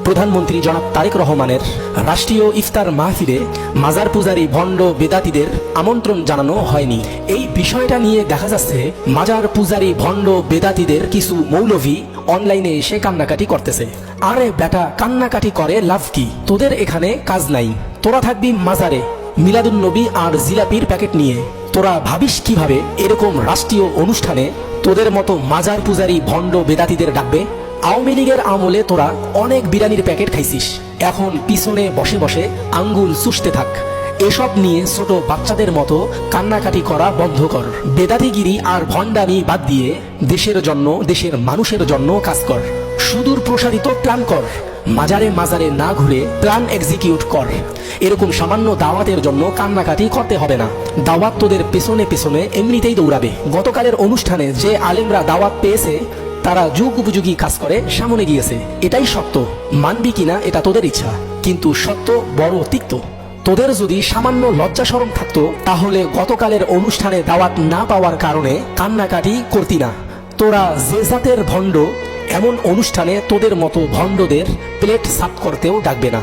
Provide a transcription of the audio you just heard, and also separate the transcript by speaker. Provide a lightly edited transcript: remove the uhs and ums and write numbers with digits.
Speaker 1: প্রধানমন্ত্রী জনাব তারেক রহমানের রাষ্ট্রীয় ইফতার মাহফিলে মাজার পূজারী ভণ্ড বেদাতীদের আমন্ত্রণ জানানো হয়নি। এই বিষয়টা নিয়ে দেখা যাচ্ছে মাজার পূজারী ভণ্ড বেদাতীদের কিছু মৌলভী অনলাইনে এসে কান্নাকাটি করতেছে। আরে বেটা, কান্নাকাটি করে লাভ কি? তোদের এখানে কাজ নাই, তোরা থাকবি মাজারে মিলাদুন নবী আর জিলাপির প্যাকেট নিয়ে। তোরা ভাবিস কিভাবে এরকম রাষ্ট্রীয় অনুষ্ঠানে তোদের মতো মাজার পূজারী ভণ্ড বেদাতীদের ডাকবে? আওয়ামী লীগের আমলে তোরা অনেক বিরিয়ানির প্যাকেট খাইছিস, এখন পিছনে বসে বসে আঙ্গুল চুষতে থাক। এসব নিয়ে ছোট বাচ্চাদের মতো কান্নাকাটি করা বন্ধ কর। বেদাতিগিরি আর ভণ্ডামি বাদ দিয়ে দেশের জন্য, দেশের মানুষের জন্য কাজ কর। সুদূর প্রসারিত প্ল্যান কর, মাজারে মাজারে না ঘুরে প্ল্যান এক্সিকিউট কর। এরকম সামান্য দাওয়াতের জন্য কান্নাকাটি করতে হবে না। দাওয়াত তোদের পেছনে পেছনে এমনিতেই দৌড়াবে। গতকালের অনুষ্ঠানে যে আলেমরা দাওয়াত পেয়েছে তারা যুগ উপযোগী কাজ করে সামনে গিয়েছে, এটাই সত্য। মানবি কিনা এটা তোদের ইচ্ছা, কিন্তু সত্য বড় তিক্ত। তোদের যদি সামান্য লজ্জা শরম থাকতো তাহলে গতকালের অনুষ্ঠানে দাওয়াত না পাওয়ার কারণে কান্নাকাটি করতি না। তোরা যে জাতের ভণ্ড, এমন অনুষ্ঠানে তোদের মতো ভণ্ডদের প্লেট সাফ করতেও ডাকবে না।